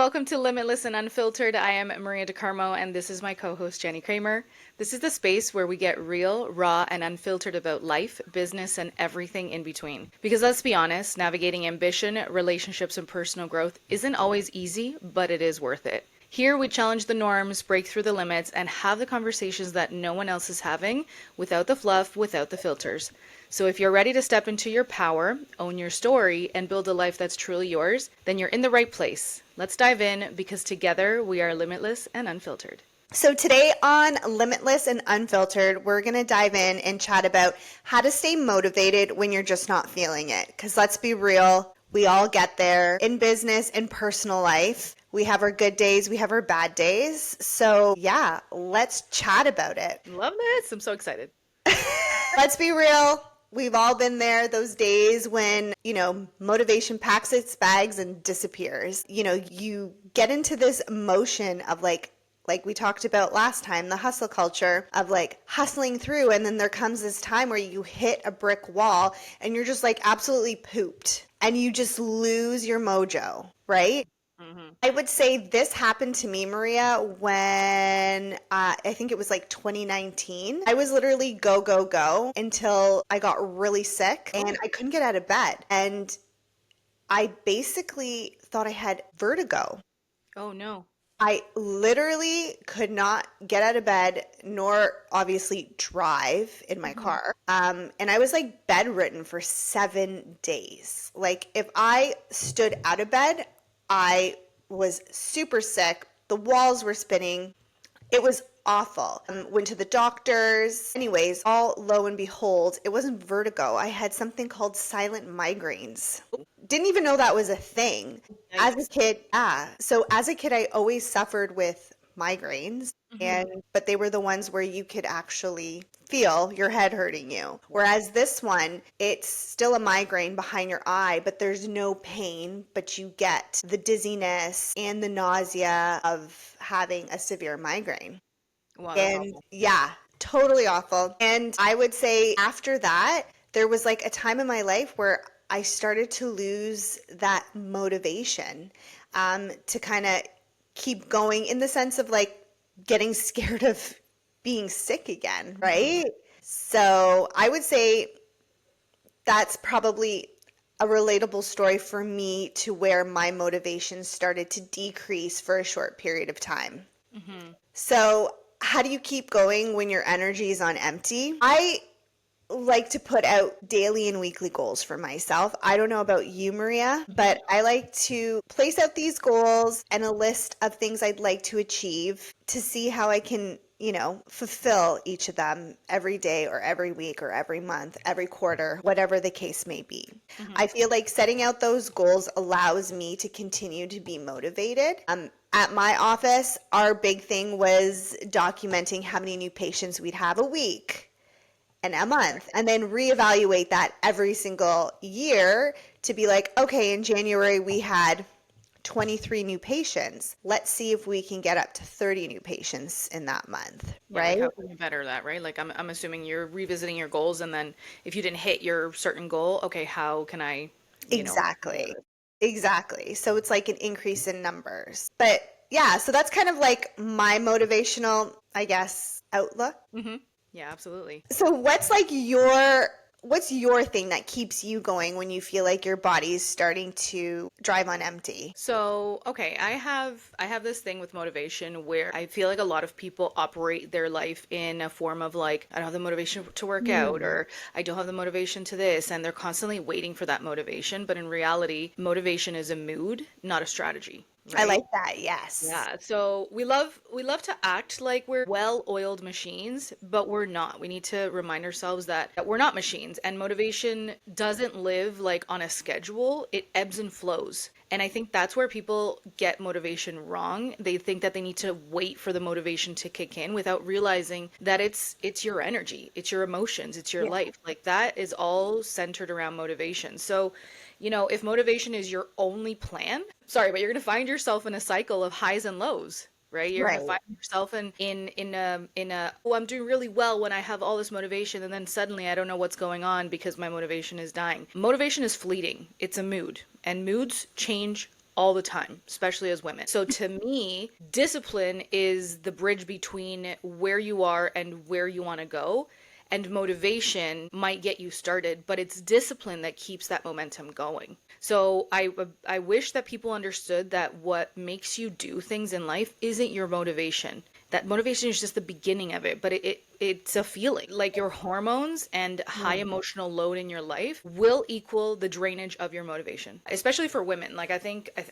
welcome to Limitless and Unfiltered. I am Maria DeCarmo, and this is my co-host, Jenny Kramer. This is the space where we get real, raw, and unfiltered about life, business, and everything in between. Because let's be honest, navigating ambition, relationships, and personal growth isn't always easy, but it is worth it. Here we challenge the norms, break through the limits, and have the conversations that no one else is having without the fluff, without the filters. So if you're ready to step into your power, own your story, and build a life that's truly yours, then you're in the right place. Let's dive in because together we are limitless and unfiltered. So today on Limitless and Unfiltered, we're going to dive in and chat about how to stay motivated when you're just not feeling it. Because let's be real, we all get there in business and personal life. We have our good days, we have our bad days. So yeah, let's chat about it. Love this. I'm so excited. Let's be real. We've all been there, those days when, motivation packs its bags and disappears. You get into this emotion of like we talked about last time, the hustle culture of like hustling through. And then there comes this time where you hit a brick wall and you're just like absolutely pooped and you just lose your mojo, right? I would say this happened to me, Maria, when I think it was like 2019. I was literally go, go, go until I got really sick and I couldn't get out of bed. And I basically thought I had vertigo. Oh no. I literally could not get out of bed, nor obviously drive in my car. And I was like bedridden for 7 days. Like if I stood out of bed, I was super sick. The walls were spinning. It was awful. Went to the doctors. Anyways, all lo and behold, it wasn't vertigo. I had something called silent migraines. Didn't even know that was a thing. As a kid, So as a kid, I always suffered with migraines, but they were the ones where you could actually feel your head hurting you. Whereas this one, it's still a migraine behind your eye, but there's no pain, but you get the dizziness and the nausea of having a severe migraine. Wow, that's And awful. yeah, totally awful. And I would say after that, there was like a time in my life where I started to lose that motivation to kind of keep going in the sense of like getting scared of being sick again, right? So I would say that's probably a relatable story for me to where my motivation started to decrease for a short period of time. So how do you keep going when your energy is on empty? I like to put out daily and weekly goals for myself. I don't know about you, Maria, but I like to place out these goals and a list of things I'd like to achieve to see how I can, fulfill each of them every day or every week or every month, every quarter, whatever the case may be. I feel like setting out those goals allows me to continue to be motivated. At my office, our big thing was documenting how many new patients we'd have a week and a month, and then reevaluate that every single year to be like, okay, in January we had 23 new patients. Let's see if we can get up to 30 new patients in that month, Yeah, like right? how can you better that, right? Like I'm assuming you're revisiting your goals and then if you didn't hit your certain goal, okay, how can I, Exactly. Exactly. So it's like an increase in numbers. But yeah, so that's kind of like my motivational, I guess, outlook. Yeah, absolutely. So what's your thing that keeps you going when you feel like your body's starting to drive on empty? So, okay, I have this thing with motivation where I feel like a lot of people operate their life in a form of like, I don't have the motivation to work out or I don't have the motivation to this, and they're constantly waiting for that motivation, but in reality, motivation is a mood, not a strategy. I Right? like that. Yes. Yeah, so we love to act like we're well-oiled machines, but we're not. We need to remind ourselves that we're not machines, and motivation doesn't live like on a schedule. It ebbs and flows. And I think that's where people get motivation wrong. They think that they need to wait for the motivation to kick in without realizing that it's your energy, it's your emotions, it's your Yeah. life. Like that is all centered around motivation. So if motivation is your only plan, sorry, but you're going to find yourself in a cycle of highs and lows, right? You're going to Right. find yourself in a oh, I'm doing really well when I have all this motivation, and then suddenly I don't know what's going on because my motivation is dying. Motivation is fleeting. It's a mood, and moods change all the time, especially as women. So to me, discipline is the bridge between where you are and where you want to go. And motivation might get you started, but it's discipline that keeps that momentum going. So I wish that people understood that what makes you do things in life isn't your motivation. That motivation is just the beginning of it, but it's a feeling. Like your hormones and high emotional load in your life will equal the drainage of your motivation, especially for women. Like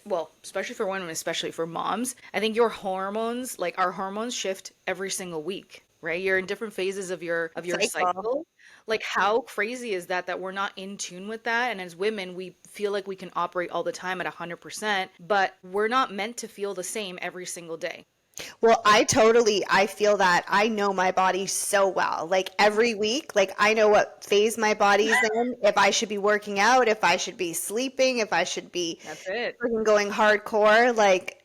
well, especially for women, especially for moms, I think your hormones, like our hormones shift every single week, right? You're in different phases of your Cycle. cycle. Like how crazy is that we're not in tune with that? And as women, we feel like we can operate all the time at 100%, but we're not meant to feel the same every single day. Well, I feel that. I know my body so well. Like every week, like I know what phase my body's in, if I should be working out, if I should be sleeping, if I should be That's it. freaking going hardcore. Like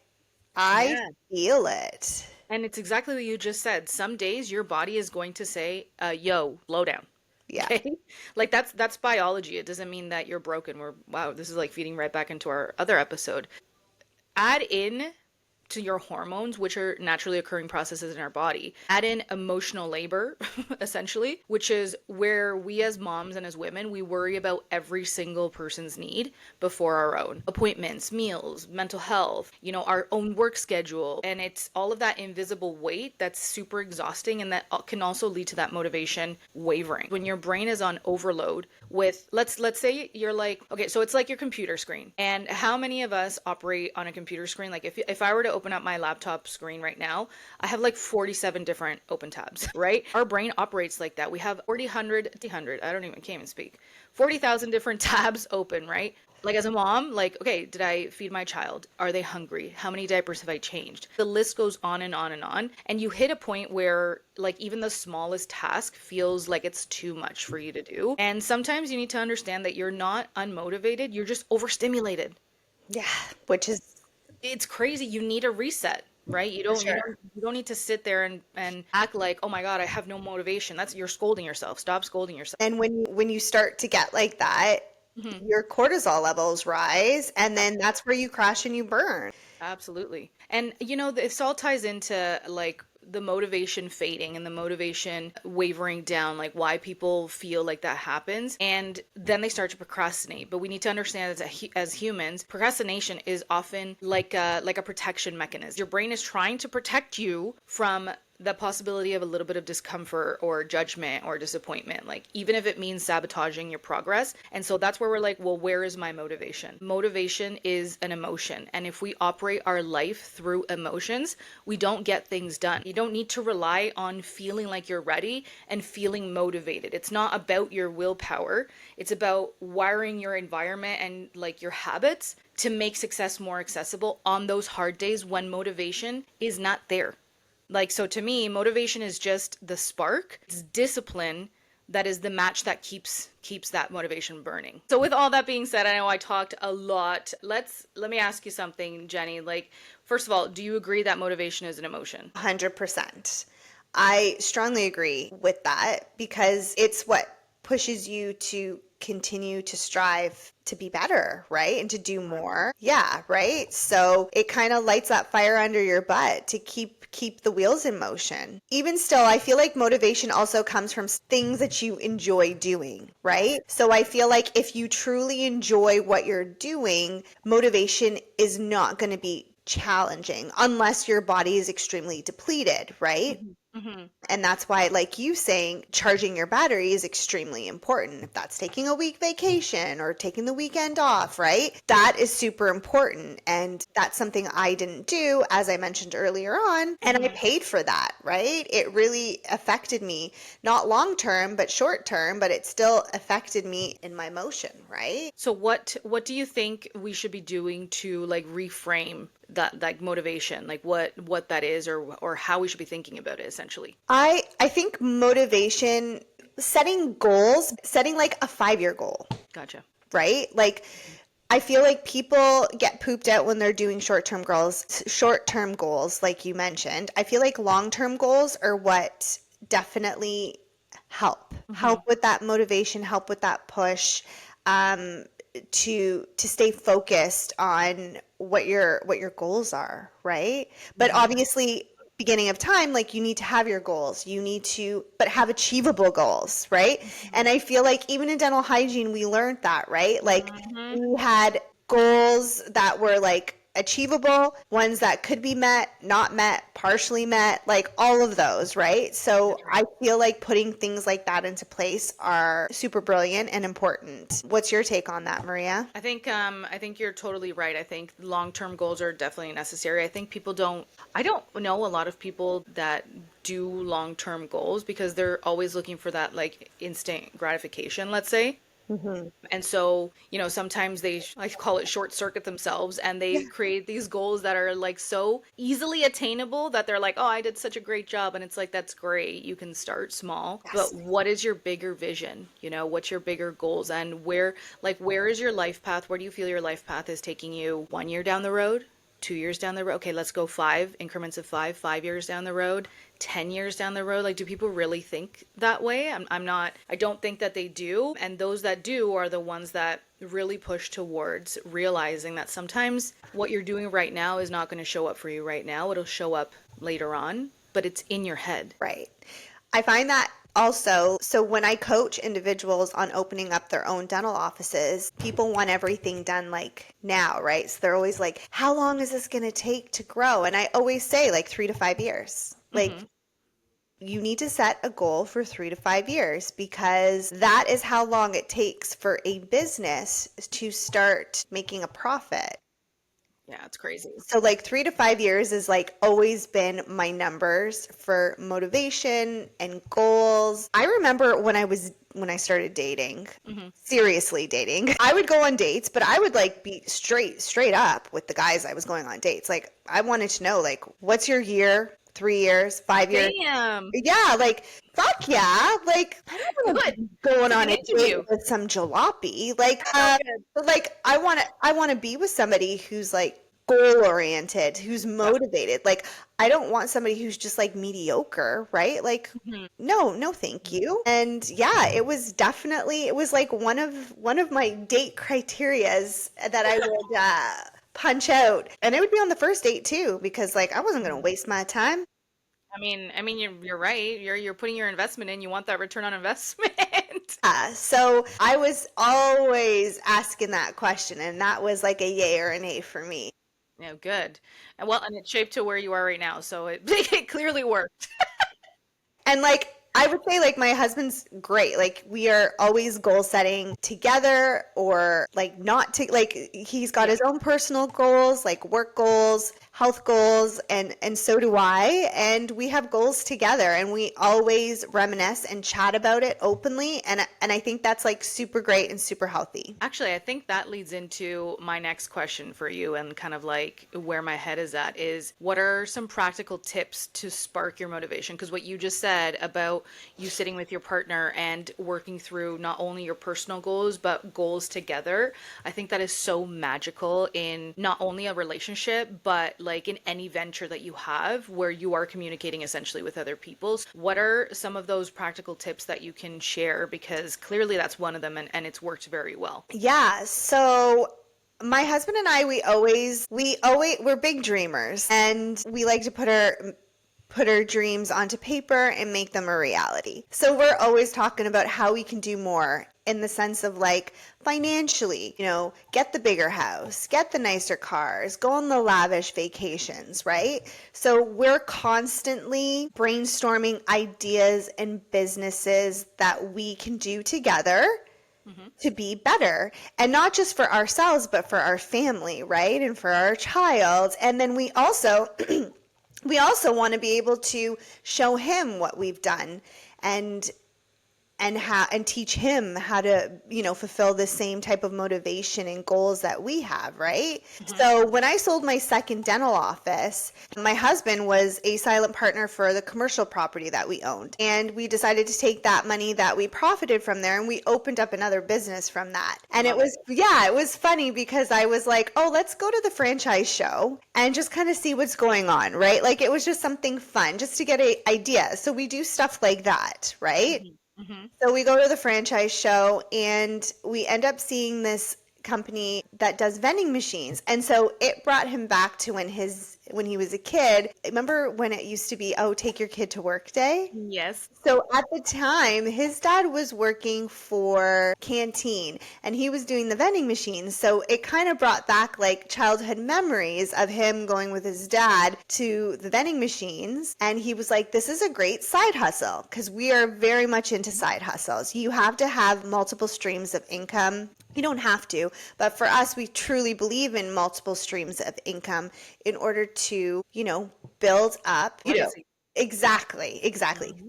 I Yeah. feel it. And it's exactly what you just said. Some days your body is going to say, yo, slow down. Yeah. Okay? Like that's biology. It doesn't mean that you're broken. Wow, this is like feeding right back into our other episode. Add in to your hormones, which are naturally occurring processes in our body. Add in emotional labor, essentially, which is where we as moms and as women, we worry about every single person's need before our own. Appointments, meals, mental health, our own work schedule. And it's all of that invisible weight that's super exhausting and that can also lead to that motivation wavering. When your brain is on overload with, let's say you're like, okay, so it's like your computer screen. And how many of us operate on a computer screen? Like if I were to open up my laptop screen right now, I have like 47 different open tabs, right? Our brain operates like that. We have 40, I don't even, can't even speak. 40,000 different tabs open, right? Like as a mom, like, okay, did I feed my child? Are they hungry? How many diapers have I changed? The list goes on and on and on. And you hit a point where like even the smallest task feels like it's too much for you to do. And sometimes you need to understand that you're not unmotivated, you're just overstimulated. Yeah. Which is It's crazy. You need a reset, right? You for don't you sure. don't you don't need to sit there and act like, "Oh my God, I have no motivation." That's You're scolding yourself. Stop scolding yourself. And when you start to get like that, Mhm. your cortisol levels rise, and then that's where you crash and you burn. Absolutely. And this all ties into like the motivation fading and the motivation wavering down, like why people feel like that happens. And then they start to procrastinate. But we need to understand that as humans, procrastination is often like a protection mechanism. Your brain is trying to protect you from the possibility of a little bit of discomfort or judgment or disappointment, like even if it means sabotaging your progress. And so that's where we're like, well, where is my motivation? Motivation is an emotion. And if we operate our life through emotions, we don't get things done. You don't need to rely on feeling like you're ready and feeling motivated. It's not about your willpower. It's about wiring your environment and like your habits to make success more accessible on those hard days when motivation is not there. Like, so to me, motivation is just the spark. It's discipline that is the match that keeps that motivation burning. So with all that being said, I know I talked a lot. Let me ask you something, Jenny. Like, first of all, do you agree that motivation is an emotion? 100%. I strongly agree with that because it's what pushes you to continue to strive to be better, right? And to do more. Yeah, right? So it kind of lights that fire under your butt to keep the wheels in motion. Even still, I feel like motivation also comes from things that you enjoy doing, right? So I feel like if you truly enjoy what you're doing, motivation is not going to be challenging unless your body is extremely depleted, right? Mhm. Mhm. And that's why, like you saying, charging your battery is extremely important. If that's taking a week vacation or taking the weekend off, right? That is super important. And that's something I didn't do, as I mentioned earlier on. And I Mhm. paid for that, right? It really affected me, not long term, but short term, but it still affected me in my motion, right? So what do you think we should be doing to like reframe that like motivation, like what that is or how we should be thinking about it essentially? I think motivation, setting goals, setting like a 5-year goal, Gotcha. right? Like I feel like people get pooped out when they're doing short-term goals, like you mentioned. I feel like long-term goals are what definitely help Hmm. with that motivation, help with that push. Um, to stay focused on what your goals are, right? But obviously, beginning of time, like you need to have your goals. You need to, but have achievable goals, right? And I feel like even in dental hygiene, we learned that, right? Like Mm-hmm. we had goals that were like achievable, ones that could be met, not met, partially met, like all of those, right? So That's I right. feel like putting things like that into place are super brilliant and important. What's your take on that, Maria? I think you're totally right. I think long-term goals are definitely necessary. I don't know a lot of people that do long-term goals because they're always looking for that like instant gratification, let's say. And so, sometimes I call it short circuit themselves and they create these goals that are like so easily attainable that they're like, oh, I did such a great job. And it's like, that's great. You can start small. Yes. But what is your bigger vision? What's your bigger goals? And where is your life path? Where do you feel your life path is taking you 1 year down the road? 2 years down the road. Okay, let's go five increments of 5 years down the road, 10 years down the road. Like, do people really think that way? I'm not, I don't think that they do. And those that do are the ones that really push towards realizing that sometimes what you're doing right now is not going to show up for you right now. It'll show up later on, but it's in your head. Right. I find that also, so when I coach individuals on opening up their own dental offices, people want everything done like now, right? So they're always like, how long is this going to take to grow? And I always say like 3 to 5 years. Like Hmm. you need to set a goal for 3 to 5 years because that is how long it takes for a business to start making a profit. Yeah, it's crazy. So like 3 to 5 years is like always been my numbers for motivation and goals. I remember when I started dating, Hmm. seriously dating, I would go on dates, but I would like be straight up with the guys I was going on dates. Like I wanted to know like what's your year, 3 years, 5 years? Damn. Yeah, like fuck yeah. Like I don't want to Good. be going It's like on an a date interview. with some jalopy. Like So good. but like I want to be with somebody who's like goal oriented, who's Yeah. motivated. Like I don't want somebody who's just like mediocre, right? Like Hmm. no, thank you. And yeah, it was like one of my date criterias that I would punch out. And it would be on the first date too because like I wasn't going to waste my time. You're right. You're putting your investment in. You want that return on investment. So I was always asking that question, and that was like a yay or a nay for me. Yeah, good. And it's shaped to where you are right now, so it it clearly worked. And like I would say like my husband's great. Like we are always goal setting together or like not to like he's got Yeah. his own personal goals, like work goals, health goals and so do I. And we have goals together and we always reminisce and chat about it openly and I think that's like super great and super healthy. Actually, I think that leads into my next question for you and kind of like where my head is at is what are some practical tips to spark your motivation? Because what you just said about you sitting with your partner and working through not only your personal goals, but goals together, I think that is so magical in not only a relationship, but like in any venture that you have where you are communicating essentially with other people. What are some of those practical tips that you can share? Because clearly that's one of them and it's worked very well. Yeah, so my husband and I, we're big dreamers and we like to put our dreams onto paper and make them a reality. So we're always talking about how we can do more in the sense of like financially, get the bigger house, get the nicer cars, go on the lavish vacations, right? So we're constantly brainstorming ideas and businesses that we can do together Hmm. to be better and not just for ourselves but for our family, right? And for our child. And then we also we also want to be able to show him what we've done and and teach him how to fulfill the same type of motivation and goals that we have, right? Hmm. So when I sold my second dental office, my husband was a silent partner for the commercial property that we owned, and we decided to take that money that we profited from there and we opened up another business from that. And it Love it. was, yeah, it was funny because I was like, oh, let's go to the franchise show and just kind of see what's going on, right? Like it was just something fun just to get an idea. So we do stuff like that, right? Hmm. Hmm. So we go to the franchise show and we end up seeing this company that does vending machines. And so it brought him back to when he was a kid. Remember when it used to be, oh, take your kid to work day? Yes. So at the time, his dad was working for Canteen and he was doing the vending machines. So it kind of brought back like childhood memories of him going with his dad to the vending machines. And he was like, this is a great side hustle because we are very much into side hustles. You have to have multiple streams of income. You don't have to, but for us, we truly believe in multiple streams of income in order to, build up, Legacy. Exactly.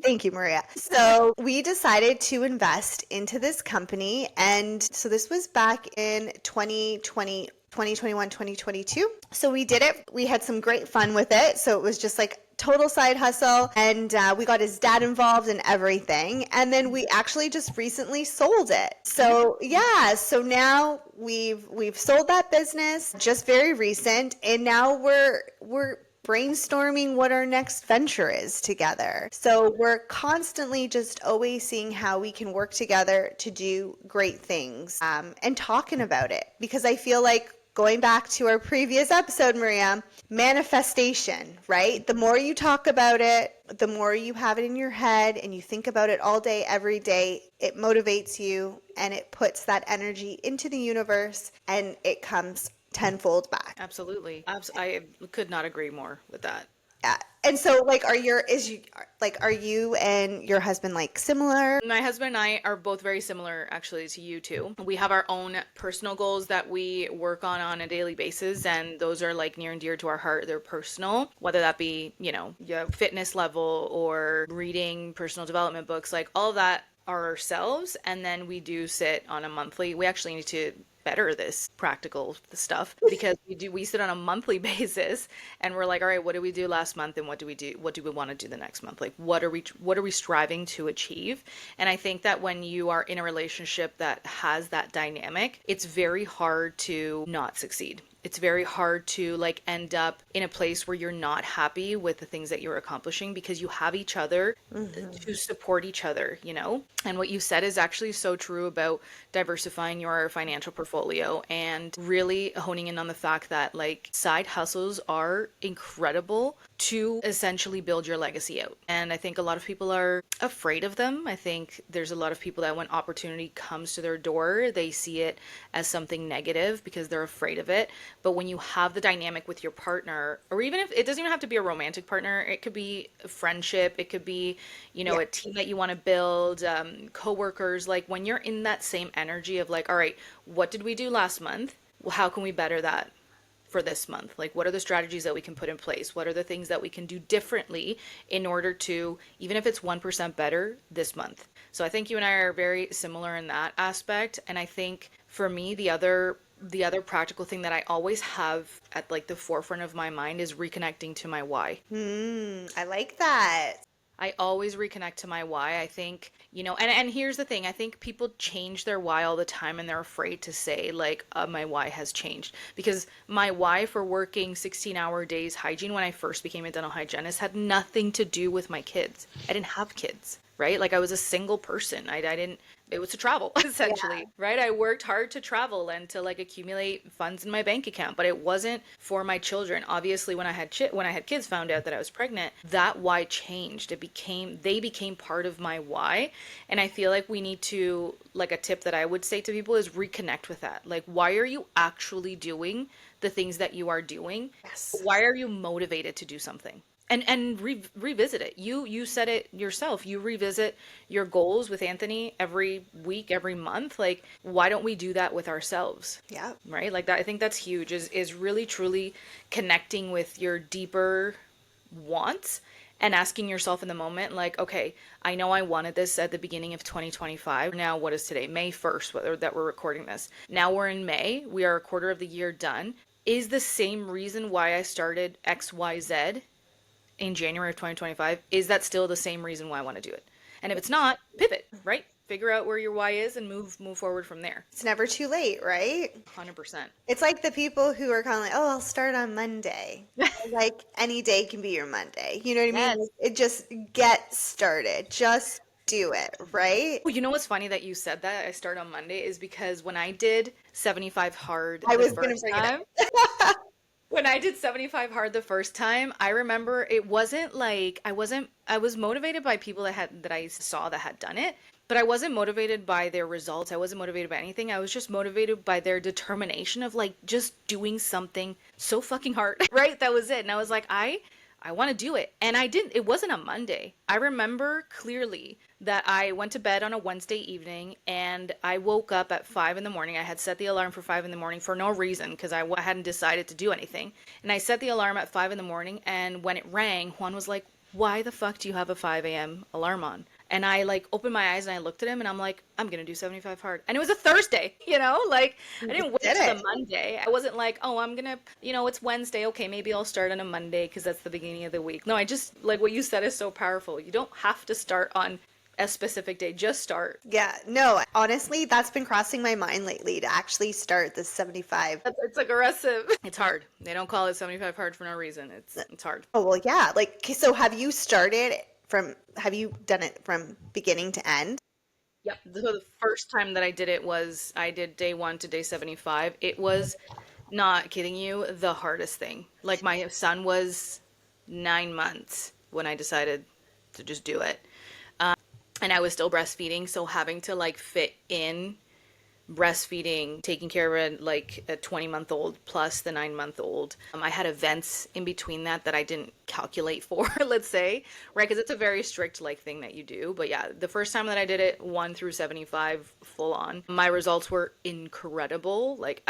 Thank you, Maria. So we decided to invest into this company. And so this was back in 2020, 2021, 2022. So we did it. We had some great fun with it. So it was just like total side hustle. And we got his dad involved in everything. And then we actually just recently sold it. So yeah, so now we've sold that business just very recent. And now we're brainstorming what our next venture is together. So we're constantly just always seeing how we can work together to do great things, and talking about it. Because I feel like going back to our previous episode, Maria, manifestation, right? The more you talk about it, the more you have it in your head and you think about it all day, every day, it motivates you and it puts that energy into the universe and it comes tenfold back. Absolutely. I could not agree more with that. Yeah. And so like are you and your husband like similar? My husband and I are both very similar actually to you too. We have our own personal goals that we work on a daily basis, and those are like near and dear to our heart. They're personal, whether that be, your fitness level or reading personal development books, like all of that are ourselves. And then we do sit on a monthly, we actually need to better this practical stuff because we sit on a monthly basis and we're like, all right, what did we do last month and what do we want to do the next month? Like what are we striving to achieve? And I think that when you are in a relationship that has that dynamic, it's very hard to not succeed. It's very hard to like end up in a place where you're not happy with the things that you're accomplishing because you have each other to support each other, And what you said is actually so true about diversifying your financial portfolio and really honing in on the fact that like side hustles are incredible to essentially build your legacy out. And I think a lot of people are afraid of them. I think there's a lot of people that when opportunity comes to their door, they see it as something negative because they're afraid of it. But when you have the dynamic with your partner, or even if it doesn't even have to be a romantic partner, it could be a friendship, it could be, a team that you want to build, coworkers, like when you're in that same energy of like, all right, what did we do last month? Well, how can we better that for this month? Like, what are the strategies that we can put in place? What are the things that we can do differently in order to, even if it's 1% better this month? So I think you and I are very similar in that aspect. And I think for me, the other practical thing that I always have at like the forefront of my mind is reconnecting to my why. I like that. I always reconnect to my why. I think, and here's the thing. I think people change their why all the time and they're afraid to say like, my why has changed, because my why for working 16-hour days hygiene when I first became a dental hygienist had nothing to do with my kids. I didn't have kids, right? Like I was a single person. I didn't, it was to travel essentially, right? I worked hard to travel and to like accumulate funds in my bank account, but it wasn't for my children. Obviously, when I had kids, found out that I was pregnant, that why changed. They became part of my why. And I feel like we need to, like a tip that I would say to people is reconnect with that. Like, why are you actually doing the things that you are doing? Yes. Why are you motivated to do something? And revisit it. You said it yourself. You revisit your goals with Anthony every week, every month. Like, why don't we do that with ourselves? Yeah. Right? Like that. I think that's huge. Is really truly connecting with your deeper wants and asking yourself in the moment, like, okay, I know I wanted this at the beginning of 2025. Now, what is today? May 1st, whether that we're recording this. Now we're in May. We are a quarter of the year done. Is the same reason why I started XYZ in January of 2025, is that still the same reason why I want to do it? And if it's not, pivot, right? Figure out where your why is and move forward from there. It's never too late, right? 100%. It's like the people who are kind of like, oh, I'll start on Monday. Like any day can be your Monday. You know what I mean? Yes. Like, it just get started. Just do it, right? Oh, you know what's funny that you said that I start on Monday is because when I did 75 hard I the was going to first bring it time, up. when I did 75 hard the first time, I remember it wasn't like I was motivated by people that I saw that had done it, but I wasn't motivated by their results. I wasn't motivated by anything. I was just motivated by their determination of like just doing something so fucking hard, right? That was it. And I was like, I want to do it. And I didn't, it wasn't a Monday. I remember clearly that I went to bed on a Wednesday evening and I woke up at 5 in the morning. I had set the alarm for 5 in the morning for no reason because I hadn't decided to do anything. And I set the alarm at 5 in the morning. And when it rang, Juan was like, why the fuck do you have a 5 a.m. alarm on? And I like opened my eyes and I looked at him and I'm like, I'm gonna do 75 hard. And it was a Thursday, you know? Like You I just didn't wait did till it. the Monday. I wasn't like, oh, I'm gonna, it's Wednesday. Okay, maybe I'll start on a Monday because that's the beginning of the week. No, I just, like what you said is so powerful. You don't have to start on a specific day, just start. Yeah, no, honestly, that's been crossing my mind lately to actually start this 75. It's aggressive. It's hard. They don't call it 75 hard for no reason. It's hard. Oh, well, yeah. Like, okay, so have you done it from beginning to end? Yep. So the first time that I did it was I did day 1 to day 75. It was not kidding you, the hardest thing. Like my son was 9 months when I decided to just do it. And I was still breastfeeding, so having to like fit in breastfeeding, taking care of a 20-month-old plus the 9-month-old. I had events in between that I didn't calculate for, let's say, right? Because it's a very strict like thing that you do. But yeah, the first time that I did it, 1 through 75 full on, my results were incredible, like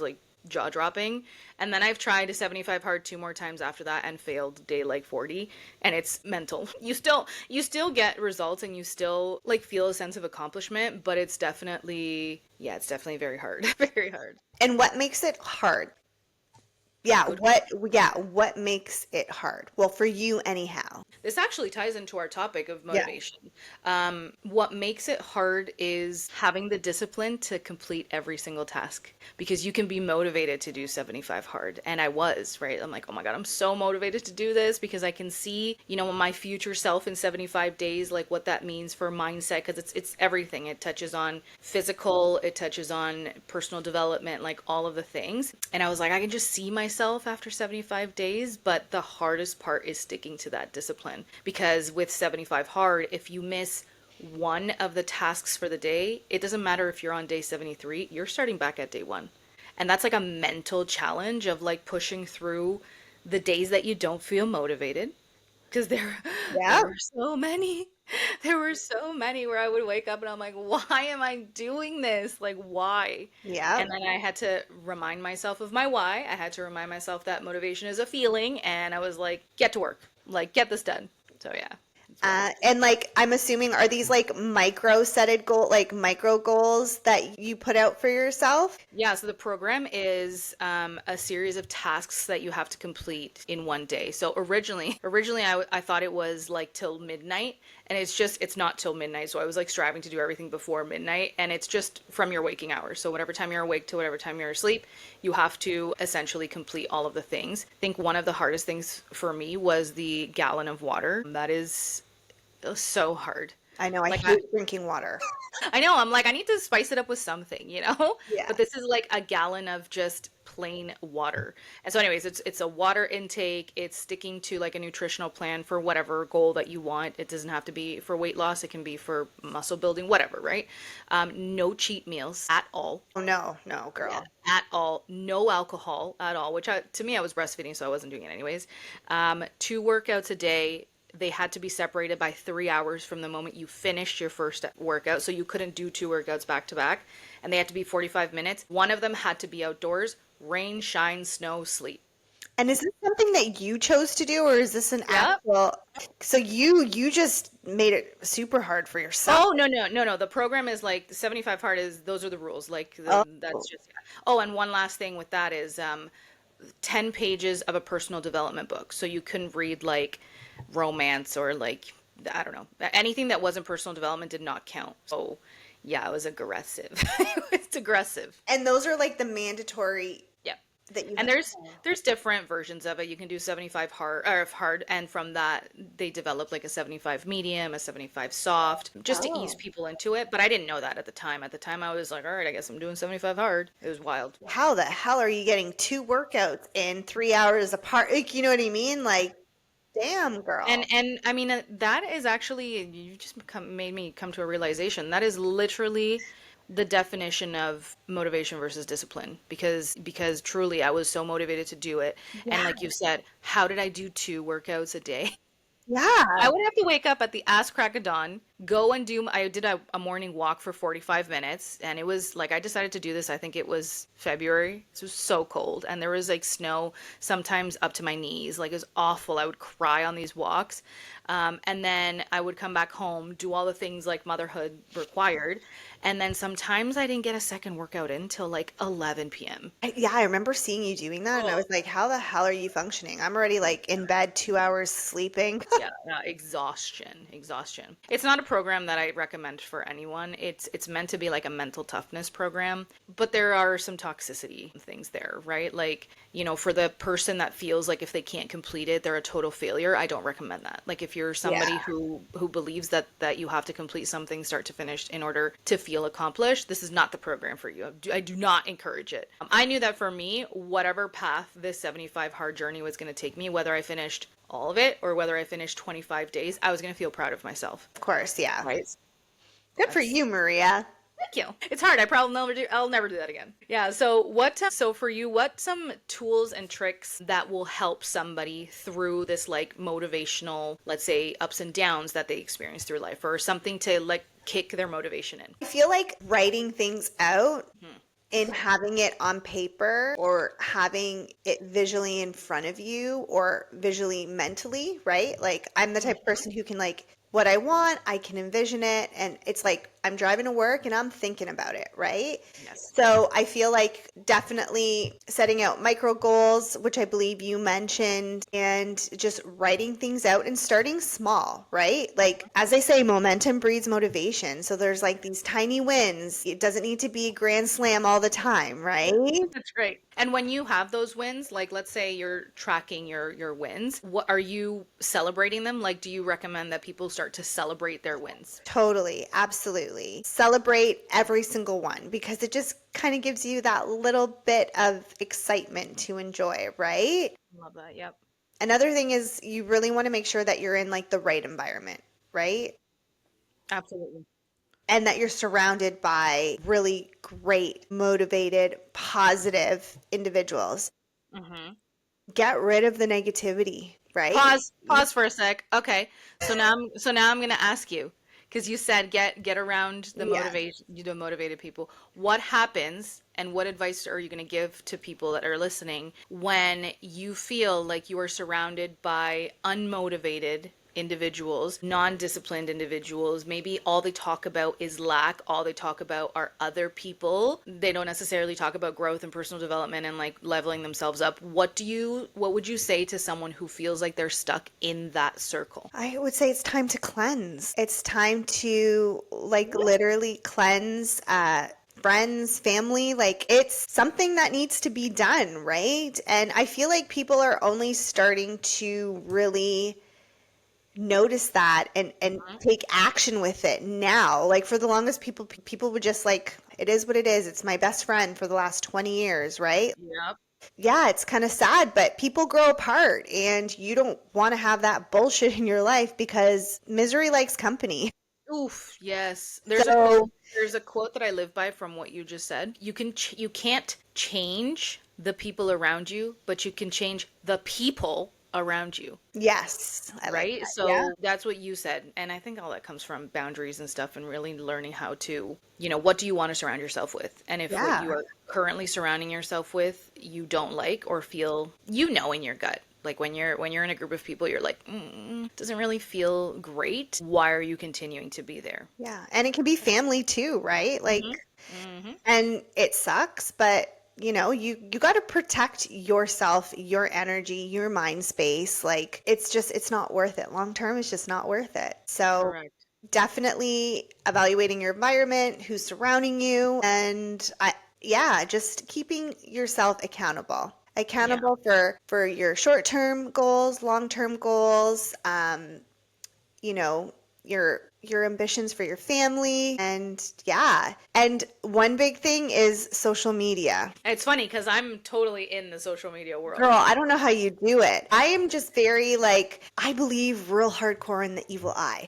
like jaw dropping. And then I've tried a 75 hard 2 more times after that and failed day like 40, and it's mental. You still get results and you still like feel a sense of accomplishment, but it's definitely very hard. Very hard. And what makes it hard? Oh, Yeah, good. what makes it hard? Well, for you anyhow. This actually ties into our topic of Yeah. motivation. What makes it hard is having the discipline to complete every single task because you can be motivated to do 75 hard. And I was, right? I'm like, oh my God, I'm so motivated to do this because I can see, my future self in 75 days, like what that means for mindset, because it's everything. It touches on physical, it touches on personal development, like all of the things. And I was like, I can just see myself after 75 days, but the hardest part is sticking to that discipline because with 75 hard, if you miss one of the tasks for the day, it doesn't matter if you're on day 73, you're starting back at day 1. And that's like a mental challenge of like pushing through the days that you don't feel motivated because there Yeah. were so many. There were so many where I would wake up and I'm like, why am I doing this? Like, why? Yeah. And then I had to remind myself of my why. I had to remind myself that motivation is a feeling. And I was like, get to work, like, get this done. So, yeah, that's what it is. And like I'm assuming are these like micro goals that you put out for yourself? Yeah, so the program is a series of tasks that you have to complete in one day. So originally I thought it was like till midnight, and it's not till midnight. So I was like striving to do everything before midnight, and it's just from your waking hours. So whatever time you're awake to whatever time you're asleep, you have to essentially complete all of the things. I think one of the hardest things for me was the gallon of water. That is so hard. I know I Like hate drinking water. I know, I'm like, I need to spice it up with something, you know? Yeah. But this is like a gallon of just plain water. And so anyways, it's a water intake, it's sticking to like a nutritional plan for whatever goal that you want. It doesn't have to be for weight loss, it can be for muscle building, whatever, right? No cheat meals at all. Oh no, no, Yeah, girl. at all. No alcohol at all, to me, I was breastfeeding, so I wasn't doing it anyways. 2 workouts a day. They had to be separated by 3 hours from the moment you finished your first workout. So you couldn't do 2 workouts back to back. And they had to be 45 minutes. One of them had to be outdoors, rain, shine, snow, sleet. And is this something that you chose to do, or is this an Yep. actual? So you just made it super hard for yourself. Oh, no, no, no, no. The program is like the 75 hard is those are the rules. Like Oh, that's just yeah. Oh, and one last thing with that is 10 pages of a personal development book. So you couldn't read like romance or like, I don't know, anything that wasn't personal development did not count. So yeah, it was aggressive. It's aggressive. and those are like the mandatory Yeah. that you And have. there's different versions of it. You can do 75 hard or hard, and from that they develop like a 75 medium, a 75 soft, just to ease Oh. people into it. But I didn't know that at the time. At the time, I was like, all right, I guess I'm doing 75 hard. It was wild. How the hell are you getting two workouts in 3 hours apart? Like, you know what I mean? Like, damn, girl. And I mean that is actually you just made me come to a realization. That is literally the definition of motivation versus discipline because truly I was so motivated to do it. And Yeah. like you said, how did I do 2 workouts a day? I Yeah. would have to wake up at the ass crack of dawn, go and do. I did a morning walk for 45 minutes, and it was like I decided to do this. I think it was February. It was so cold, and there was like snow sometimes up to my knees. Like it was awful. I would cry on these walks, and then I would come back home, do all the things like motherhood required, and then sometimes I didn't get a second workout in until like 11 p.m. Yeah, I remember seeing you doing that, and I was like, how the hell are you functioning? I'm already like in bed 2 hours sleeping. Yeah, exhaustion, exhaustion. It's not a program that I recommend for anyone. It's meant to be like a mental toughness program, but there are some toxicity things there, right? Like, for the person that feels like if they can't complete it, they're a total failure, I don't recommend that. Like if you're Yeah. somebody who believes that you have to complete something start to finish in order to feel accomplished, this is not the program for you. I do not encourage it. I knew that for me, whatever path this 75 hard journey was going to take me, whether I finished all of it or whether I finished 25 days, I was going to feel proud of myself. Of course, yeah. Right? Good for That's you, Maria. Thank you. It's hard. I'll never do that again. Yeah. So so for you, what some tools and tricks that will help somebody through this like motivational, let's say ups and downs that they experience through life or something to like kick their motivation in? I feel like writing things out and having it on paper or having it visually in front of you or visually mentally, right? Like I'm the type of person who can like what I want, I can envision it and it's like I'm driving to work and I'm thinking about it, right? Yes. So I feel like definitely setting out micro goals, which I believe you mentioned, and just writing things out and starting small, right? Like, as they say, momentum breeds motivation. So there's like these tiny wins. It doesn't need to be a grand slam all the time, right? That's great. And when you have those wins, like let's say you're tracking your wins, what are you celebrating them? Like, do you recommend that people start to celebrate their wins? Totally, absolutely. Celebrate every single one because it just kind of gives you that little bit of excitement to enjoy, right? Love that. Yep. Another thing is you really want to make sure that you're in like the right environment, right? Absolutely. And that you're surrounded by really great, motivated, positive individuals. Hmm. Get rid of the negativity, right? Pause for a sec. Okay. So now I'm going to ask you because you said get around Yeah. the motivated people. What happens and what advice are you going to give to people that are listening when you feel like you are surrounded by unmotivated individuals, non-disciplined individuals? Maybe all they talk about is lack, all they talk about are other people. They don't necessarily talk about growth and personal development and like leveling themselves up. What would you say to someone who feels like they're stuck in that circle? I would say it's time to cleanse. It's time to like literally cleanse friends, family, like it's something that needs to be done, right? And I feel like people are only starting to really notice that and take action with it now. Like for the longest people would just like it is what it is. It's my best friend for the last 20 years, right? Yep. Yeah, it's kind of sad, but people grow apart and you don't want to have that bullshit in your life because misery likes company. Oof, yes. So, There's a quote that I live by from what you just said. You can't change the people around you, but you can change the people around you. yes, I like Right? that. Yeah. So that's what you said. And I think all that comes from boundaries and stuff and really learning how to, what do you want to surround yourself with? And if what you Yeah. are currently surrounding yourself with you don't like or feel, in your gut. Like when you're in a group of people, you're like, doesn't really feel great. Why are you continuing to be there? Yeah. And it can be family too, right? Like Hmm. Hmm. and it sucks, but you got to protect yourself, your energy, your mind space. Like it's not worth it. Long term, it's just not worth it. So Correct. definitely evaluating your environment, who's surrounding you, and Yeah, just keeping yourself accountable. Yeah. Accountable for your short-term goals, long-term goals, you know, your ambitions for your family, and yeah. And one big thing is social media. It's funny because I'm totally in the social media Girl, world. I don't know how you do it. I am just very like, I believe real hardcore in the evil eye.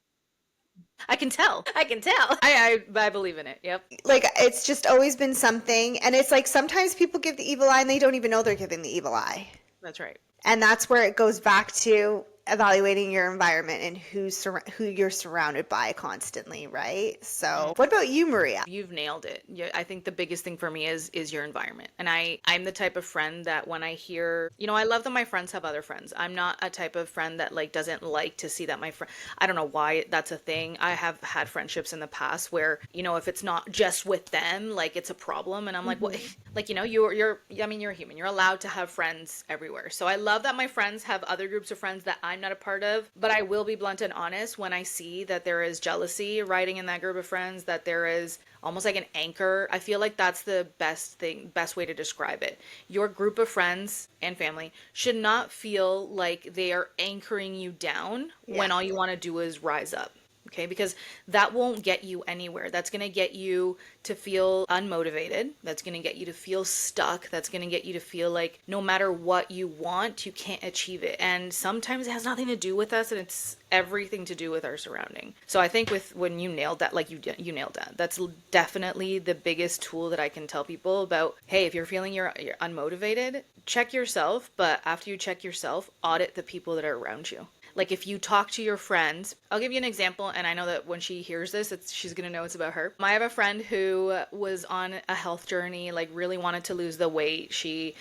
I can tell. I can tell. I believe in it. Yep. Like it's just always been something, and it's like sometimes people give the evil eye and they don't even know they're giving the evil eye. That's right. And that's where it goes back to evaluating your environment and who you're surrounded by constantly, right? So, what about you, Maria? You've nailed it. Yeah, I think the biggest thing for me is your environment. And I'm the type of friend that when I hear, I love that my friends have other friends. I'm not a type of friend that like doesn't like to see that my friend. I don't know why that's a thing. I have had friendships in the past where, if it's not just with them, like it's a problem and I'm like, what? Like, you're I mean, you're a human. You're allowed to have friends everywhere. So I love that my friends have other groups of friends that I'm not a part of, but I will be blunt and honest when I see that there is jealousy riding in that group of friends, that there is almost like an anchor. I feel like that's the best way to describe it. Your group of friends and family should not feel like they are anchoring you down Yeah. when all you want to do is rise up. Okay, because that won't get you anywhere. That's going to get you to feel unmotivated. That's going to get you to feel stuck. That's going to get you to feel like no matter what you want, you can't achieve it. And sometimes it has nothing to do with us and it's everything to do with our surrounding. So I think with when you nailed that, like you nailed that. That's definitely the biggest tool that I can tell people about, hey, if you're feeling you're unmotivated, check yourself, but after you check yourself, audit the people that are around you. Like if you talk to your friends, I'll give you an example, and I know that when she hears this, she's gonna know it's about her. I have a friend who was on a health journey, like really wanted to lose the weight. She's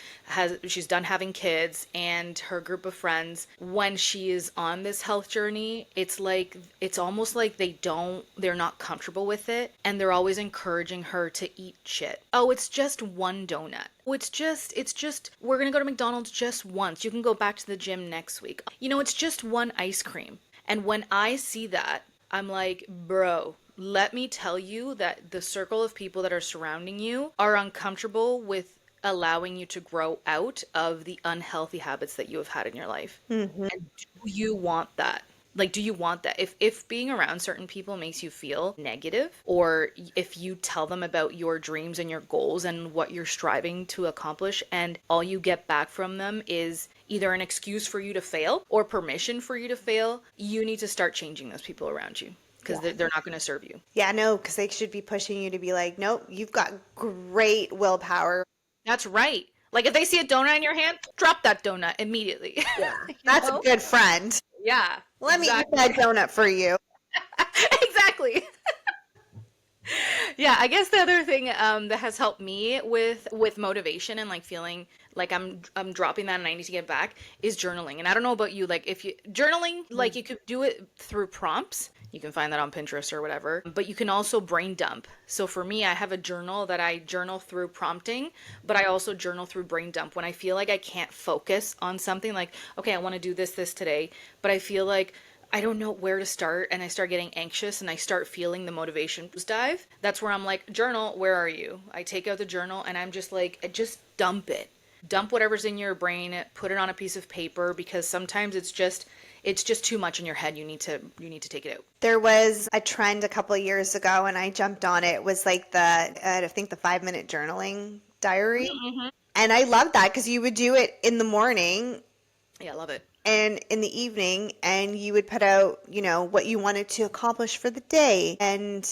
done having kids, and her group of friends, when she is on this health journey, it's almost like they're not comfortable with it, and they're always encouraging her to eat shit. Oh, it's just one donut. Oh, it's just, we're gonna go to McDonald's just once. You can go back to the gym next week. It's just one ice cream. And when I see that, I'm like, bro, let me tell you that the circle of people that are surrounding you are uncomfortable with allowing you to grow out of the unhealthy habits that you have had in your life. And do you want that? Like, do you want that? If being around certain people makes you feel negative, or if you tell them about your dreams and your goals and what you're striving to accomplish, and all you get back from them is either an excuse for you to fail or permission for you to fail, you need to start changing those people around you because Yeah. they're not going to serve you. Yeah, no, because they should be pushing you to be like, nope, you've got great willpower. That's right. Like if they see a donut in your hand, drop that donut immediately. Yeah. you That's a know? good friend. Yeah, Let me eat exactly. that donut for you. exactly. Yeah, I guess the other thing that has helped me with motivation and like feeling like I'm dropping that and I need to get back is journaling. And I don't know about you, like if you journaling, like you could do it through prompts. You can find that on Pinterest or whatever, but you can also brain dump. So for me, I have a journal that I journal through prompting, but I also journal through brain dump when I feel like I can't focus on something like, okay, I want to do this today, but I feel like I don't know where to start and I start getting anxious and I start feeling the motivation dive. That's where I'm like, journal, where are you? I take out the journal and I'm just like, just dump it. Dump whatever's in your brain, put it on a piece of paper because sometimes it's just too much in your head. You need to take it out. There was a trend a couple of years ago and I jumped on it. It was like I think the 5-minute journaling diary. And I loved that because you would do it in the morning Yeah, I love it. and in the evening, and you would put out, what you wanted to accomplish for the day, and,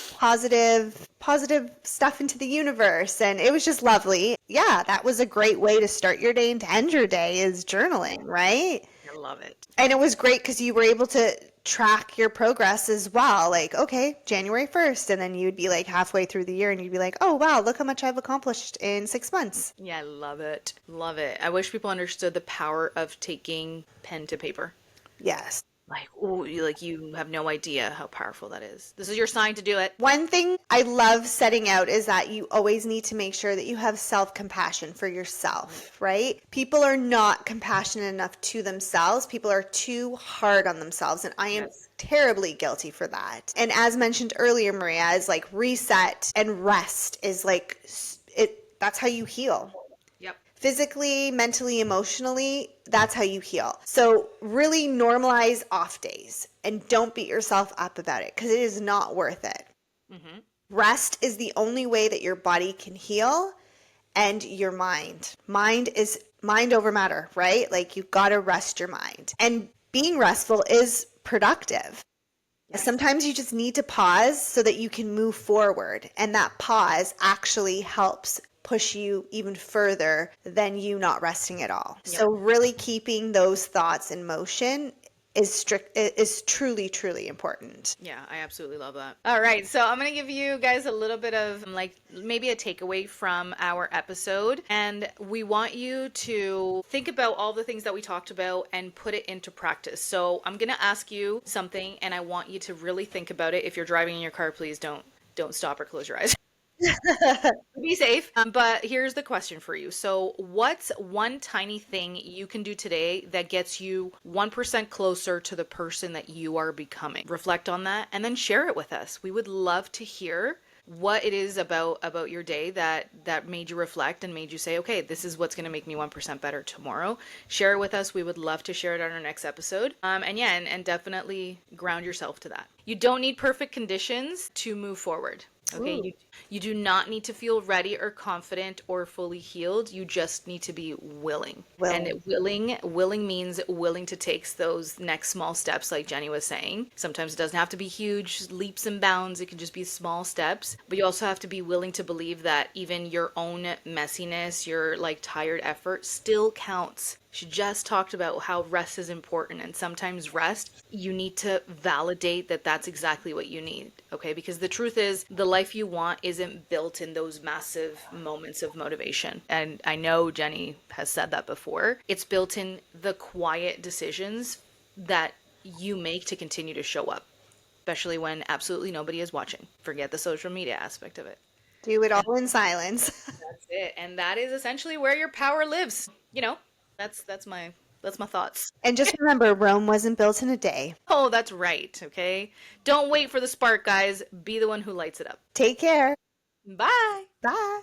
positive stuff into the universe. And it was just lovely. Yeah, that was a great way to start your day and to end your day is journaling, right? I love it. And it was great because you were able to track your progress as well. Like, okay, January 1st. And then you'd be like halfway through the year and you'd be like, oh, wow, look how much I've accomplished in 6 months. Yeah, I love it. Love it. I wish people understood the power of taking pen to paper. Yes. Like, oh, you have no idea how powerful that is. This is your sign to do it. One thing I love setting out is that you always need to make sure that you have self compassion for yourself, right? People are not compassionate enough to themselves. People are too hard on themselves. And I am Yes. terribly guilty for that. And as mentioned earlier, Maria, is like reset and rest is like it, that's how you heal Yep. physically, mentally, emotionally. That's how you heal. So really normalize off days and don't beat yourself up about it because it is not worth it. Mm-hmm. Rest is the only way that your body can heal, and your mind. Mind is mind over matter, right? Like you've got to rest your mind. And being restful is productive. Yes. Sometimes you just need to pause so that you can move forward. And that pause actually helps push you even further than you not resting at all. Yep. So really keeping those thoughts in motion is truly, truly important. Yeah, I absolutely love that. All right, so I'm going to give you guys a little bit of like maybe a takeaway from our episode. And we want you to think about all the things that we talked about and put it into practice. So I'm going to ask you something and I want you to really think about it. If you're driving in your car, please don't stop or close your eyes. Be safe. But here's the question for you. So, what's one tiny thing you can do today that gets you 1% closer to the person that you are becoming? Reflect on that and then share it with us. We would love to hear what it is about your day that made you reflect and made you say, okay, this is what's going to make me 1% better tomorrow. Share it with us. We would love to share it on our next episode. And yeah, and definitely ground yourself to that. You don't need perfect conditions to move forward. Okay, Ooh. you do not need to feel ready or confident or fully healed. You just need to be willing. And Willing. willing means willing to take those next small steps like Jenny was saying. Sometimes it doesn't have to be huge leaps and bounds. It can just be small steps. But you also have to be willing to believe that even your own messiness, your like tired effort still counts. She just talked about how rest is important, and sometimes rest, you need to validate that that's exactly what you need, okay? Because the truth is, the life you want isn't built in those massive moments of motivation. And I know Jenny has said that before. It's built in the quiet decisions that you make to continue to show up, especially when absolutely nobody is watching. Forget the social media aspect of it. Do it And all in silence. that's it. And that is essentially where your power lives. That's my thoughts. And just remember, Rome wasn't built in a day. Oh, that's right. Okay. Don't wait for the spark, guys. Be the one who lights it up. Take care. Bye. Bye.